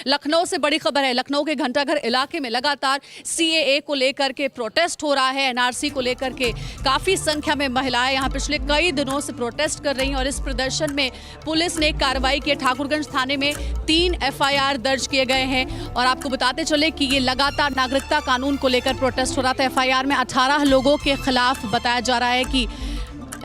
लखनऊ से बड़ी खबर है। लखनऊ के घंटाघर इलाके में लगातार सीएए को लेकर के प्रोटेस्ट हो रहा है। एनआरसी को लेकर के काफी संख्या में महिलाएं यहां पिछले कई दिनों से प्रोटेस्ट कर रही हैं और इस प्रदर्शन में पुलिस ने कार्रवाई की। ठाकुरगंज थाने में 3 एफआईआर दर्ज किए गए हैं और आपको बताते चले कि ये लगातार नागरिकता कानून को लेकर प्रोटेस्ट हो रहा था। एफआईआर में 18 लोगों के खिलाफ बताया जा रहा है कि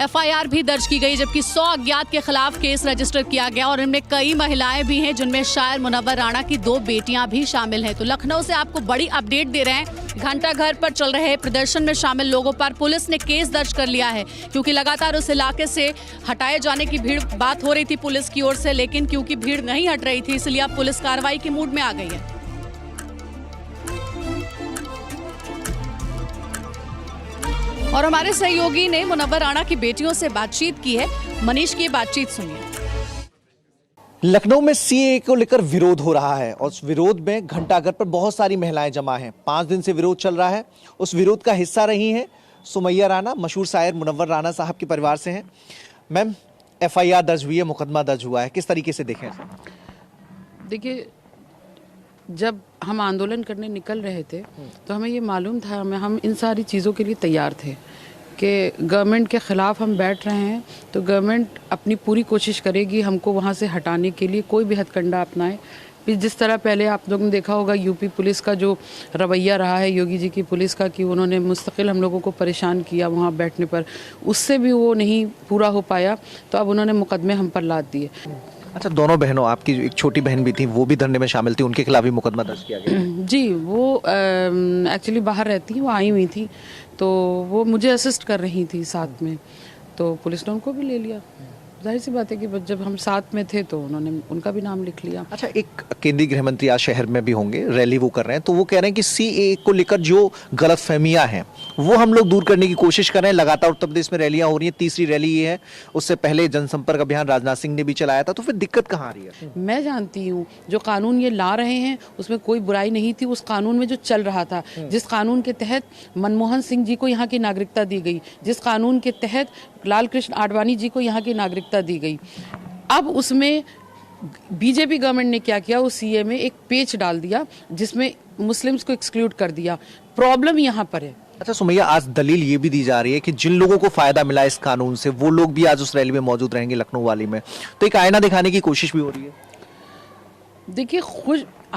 एफआईआर भी दर्ज की गई, जबकि 100 अज्ञात के खिलाफ केस रजिस्टर किया गया और इनमें कई महिलाएं भी हैं, जिनमें शायर मुनव्वर राणा की 2 बेटियां भी शामिल हैं। तो लखनऊ से आपको बड़ी अपडेट दे रहे हैं। घंटाघर पर चल रहे प्रदर्शन में शामिल लोगों पर पुलिस ने केस दर्ज कर लिया है, क्योंकि लगातार उस इलाके से हटाए जाने की बात हो रही थी पुलिस की ओर से, लेकिन क्योंकि भीड़ नहीं हट रही थी, इसलिए अब पुलिस कार्रवाई के मूड में आ गई है। और हमारे सहयोगी ने मुनव्वर राणा की बेटियों से बातचीत की है। मनीष की बातचीत सुनिए। लखनऊ में सीएए को लेकर विरोध हो रहा है और उस विरोध में घंटाघर पर बहुत सारी महिलाएं जमा हैं। 5 दिन से विरोध चल रहा है। उस विरोध का हिस्सा रही हैं सुमैया राणा, मशहूर शायर मुनव्वर राणा साहब के परिवार से हैं। मैम, एफआईआर दर्ज हुई है, मुकदमा दर्ज हुआ है, किस तरीके से देखें? देखिए, जब हम आंदोलन करने निकल रहे थे तो हमें ये मालूम था, हम इन सारी चीज़ों के लिए तैयार थे कि गवर्नमेंट के ख़िलाफ़ हम बैठ रहे हैं तो गवर्नमेंट अपनी पूरी कोशिश करेगी हमको वहाँ से हटाने के लिए, कोई भी हथकंडा अपनाए। जिस तरह पहले आप लोगों ने देखा होगा यूपी पुलिस का जो रवैया रहा है, योगी जी की पुलिस का, कि उन्होंने मुस्तकिल हम लोगों को परेशान किया वहाँ बैठने पर, उससे भी वो नहीं पूरा हो पाया, तो अब उन्होंने मुकदमे हम पर लाद दिए। अच्छा, दोनों बहनों, आपकी एक छोटी बहन भी थी, वो भी धरने में शामिल थी, उनके खिलाफ भी मुकदमा दर्ज किया गया? जी, वो एक्चुअली बाहर रहती हैं, वो आई हुई थी, तो वो मुझे असिस्ट कर रही थी साथ में, तो पुलिस ने उनको भी ले लिया। जाहिर सी बात है कि जब हम साथ में थे तो उन्होंने उनका भी नाम लिख लिया। अच्छा, एक केंद्रीय गृह मंत्री आज शहर में भी होंगे, रैली वो कर रहे हैं, तो वो कह रहे हैं कि सीएए को लेकर जो गलतफहमियां हैं वो हम लोग दूर करने की कोशिश कर रहे हैं। लगातार उत्तर प्रदेश में रैलियां हो रही हैं, तीसरी रैली ये है। उससे पहले जनसंपर्क अभियान राजनाथ सिंह ने भी चलाया था, तो फिर दिक्कत कहाँ आ रही है? मैं जानती हूँ जो कानून ये ला रहे हैं उसमें कोई बुराई नहीं थी। उस कानून में जो चल रहा था, जिस कानून के तहत मनमोहन सिंह जी को यहाँ की नागरिकता दी गई, जिस कानून के तहत लाल कृष्ण आडवाणी जी को यहाँ की नागरिकता दी गई, अब उसमें बीजेपी गवर्नमेंट ने क्या किया, उस सीए में एक पेच डाल दिया जिसमें मुस्लिम्स को एक्सक्लूड कर दिया। प्रॉब्लम यहाँ पर है। अच्छा सुमैया, आज दलील ये भी दी जा रही है कि जिन लोगों को फायदा मिला इस कानून से वो लोग भी आज उस रैली में मौजूद रहेंगे, लखनऊ वाली में, तो एक आईना दिखाने की कोशिश भी हो रही है। देखिए,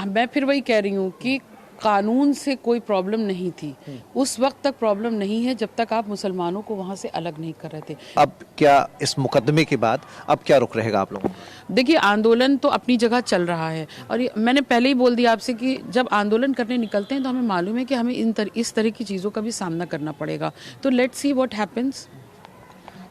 मैं फिर वही कह रही हूँ कि कानून से कोई प्रॉब्लम नहीं थी, उस वक्त तक प्रॉब्लम नहीं है जब तक आप मुसलमानों को वहां से अलग नहीं कर रहे थे। अब क्या इस मुकदमे के बाद अब क्या रुख रहेगा आप लोगों? देखिए, आंदोलन तो अपनी जगह चल रहा है और मैंने पहले ही बोल दिया आपसे कि जब आंदोलन करने निकलते हैं तो हमें मालूम है कि हमें इस तरह की चीज़ों का भी सामना करना पड़ेगा। तो लेट्स सी व्हाट हैपेंस।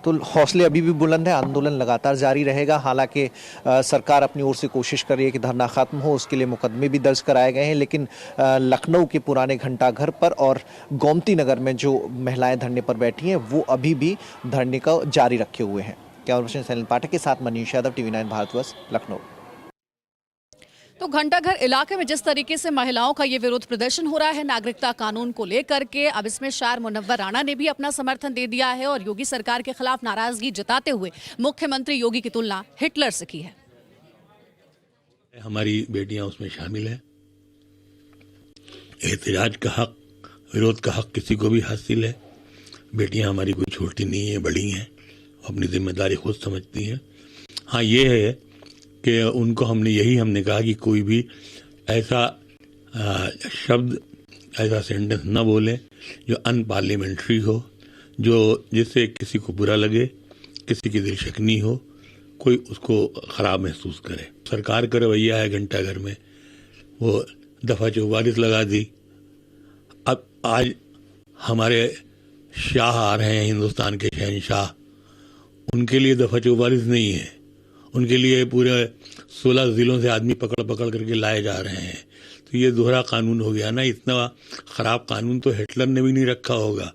तो हौसले अभी भी बुलंद है, आंदोलन लगातार जारी रहेगा। हालांकि सरकार अपनी ओर से कोशिश कर रही है कि धरना खत्म हो, उसके लिए मुकदमे भी दर्ज कराए गए हैं, लेकिन लखनऊ के पुराने घंटाघर पर और गोमती नगर में जो महिलाएं धरने पर बैठी हैं वो अभी भी धरने का जारी रखे हुए हैं। कैमरा पर्सन सैनिल पाठक के साथ मनीष यादव, TV9 भारतवर्ष, लखनऊ। तो घंटाघर इलाके में जिस तरीके से महिलाओं का ये विरोध प्रदर्शन हो रहा है नागरिकता कानून को लेकर के, अब इसमें शायर मुनव्वर राणा ने भी अपना समर्थन दे दिया है और योगी सरकार के खिलाफ नाराजगी जताते हुए मुख्यमंत्री योगी की तुलना हिटलर से की है। हमारी बेटियां उसमें शामिल है। एहतजाज का हक, विरोध का हक किसी को भी हासिल है। बेटियां हमारी कोई छोटी नहीं है, बड़ी हैं, अपनी जिम्मेदारी खुद समझती हैं। हाँ, ये है कि उनको हमने कहा कि कोई भी ऐसा शब्द, ऐसा सेंटेंस न बोले जो अनपार्लियामेंट्री हो, जिससे किसी को बुरा लगे, किसी की दिल शक्नी हो, कोई उसको ख़राब महसूस करे। सरकार का रवैया है घंटाघर में, वो दफ़ा 44 लगा दी। अब आज हमारे शाह आ रहे हैं, हिंदुस्तान के शहंशाह, उनके लिए दफ़ा 44 नहीं है, उनके लिए पूरे 16 जिलों से आदमी पकड़ करके लाए जा रहे हैं। तो ये दोहरा कानून हो गया ना। इतना खराब कानून तो हिटलर ने भी नहीं रखा होगा।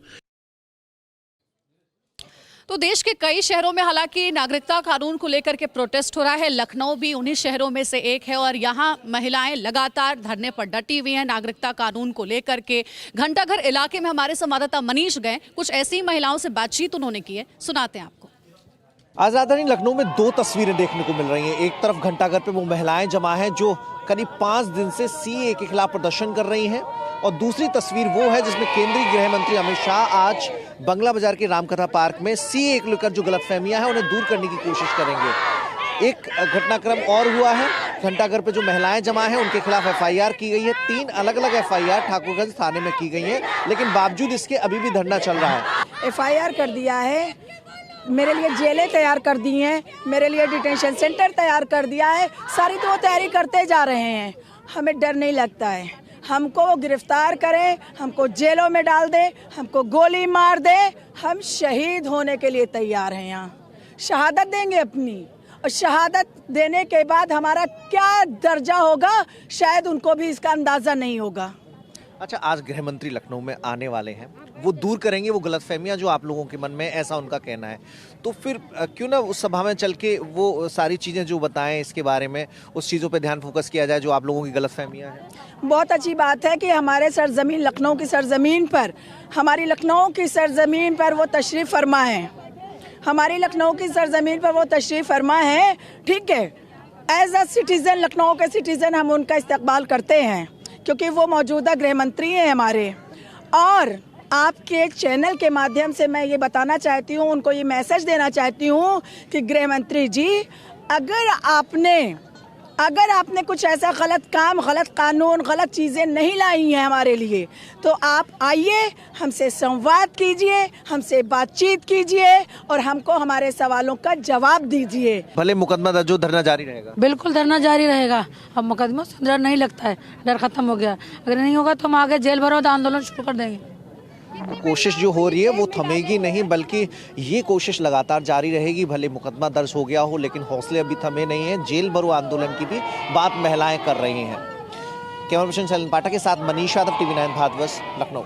तो देश के कई शहरों में हालांकि नागरिकता कानून को लेकर के प्रोटेस्ट हो रहा है। लखनऊ भी उन्हीं शहरों में से एक है और यहाँ महिलाएं लगातार धरने पर डटी हुई हैं नागरिकता कानून को लेकर के। घंटाघर इलाके में हमारे संवाददाता मनीष गए, कुछ ऐसी महिलाओं से बातचीत उन्होंने की है, सुनाते हैं आपको। आज राजधानी लखनऊ में 2 तस्वीरें देखने को मिल रही हैं। एक तरफ घंटाघर पे वो महिलाएं जमा हैं जो करीब 5 दिन से सीए के खिलाफ प्रदर्शन कर रही हैं। और दूसरी तस्वीर वो है जिसमें केंद्रीय गृह मंत्री अमित शाह आज बंगला बाजार के रामकथा पार्क में सीए को लेकर जो गलतफहमियां हैं उन्हें दूर करने की कोशिश करेंगे। एक घटनाक्रम और हुआ है, घंटाघर पे जो महिलाएं जमा हैं उनके खिलाफ एफआईआर की गई है। 3 अलग अलग एफआईआर ठाकुरगंज थाने में की गई है, लेकिन बावजूद इसके अभी भी धरना चल रहा है। एफआईआर कर दिया है, मेरे लिए जेलें तैयार कर दी हैं, मेरे लिए डिटेंशन सेंटर तैयार कर दिया है, सारी तो वो तैयारी करते जा रहे हैं। हमें डर नहीं लगता है, हमको वो गिरफ्तार करें, हमको जेलों में डाल दे, हमको गोली मार दे, हम शहीद होने के लिए तैयार हैं। यहाँ शहादत देंगे अपनी, और शहादत देने के बाद हमारा क्या दर्जा होगा शायद उनको भी इसका अंदाजा नहीं होगा। अच्छा, आज गृह मंत्री लखनऊ में आने वाले हैं, वो दूर करेंगे वो गलतफहमियां जो आप लोगों के मन में, ऐसा उनका कहना है। तो फिर क्यों ना उस सभा में चल के वो सारी चीज़ें जो बताएं इसके बारे में, उस चीज़ों पे ध्यान फोकस किया जाए जो आप लोगों की गलतफहमियां हैं। बहुत अच्छी बात है कि हमारे सरजमीन लखनऊ की सरजमीन पर, हमारी लखनऊ की सरजमीन पर वो तशरीफ़ फरमा है, हमारी लखनऊ की सरजमीन पर वो तशरीफ़ फरमा है। ठीक है, एज अ सिटीज़न, लखनऊ के सिटीज़न हम उनका इस्तकबाल करते हैं क्योंकि वो मौजूदा गृह मंत्री हैं हमारे। और आपके चैनल के माध्यम से मैं ये बताना चाहती हूँ, उनको ये मैसेज देना चाहती हूँ कि गृह मंत्री जी, अगर आपने कुछ ऐसा गलत काम, गलत कानून, गलत चीज़ें नहीं लाई हैं हमारे लिए, तो आप आइए, हमसे संवाद कीजिए, हमसे बातचीत कीजिए और हमको हमारे सवालों का जवाब दीजिए। भले मुकदमा दर्ज हो, धरना जारी रहेगा। बिल्कुल धरना जारी रहेगा। अब मुकदमा से डर नहीं लगता है, डर खत्म हो गया। अगर नहीं होगा तो हम आगे जेल भरो आंदोलन शुरू कर देंगे। कोशिश जो हो रही है वो थमेगी नहीं, बल्कि ये कोशिश लगातार जारी रहेगी। भले मुकदमा दर्ज हो गया हो, लेकिन हौसले अभी थमे नहीं हैं। जेल भरो आंदोलन की भी बात महिलाएं कर रही हैं। कैमरा पर्सन शैलेंद्र पाठक के साथ मनीष यादव, TV9 भारतवर्ष, लखनऊ।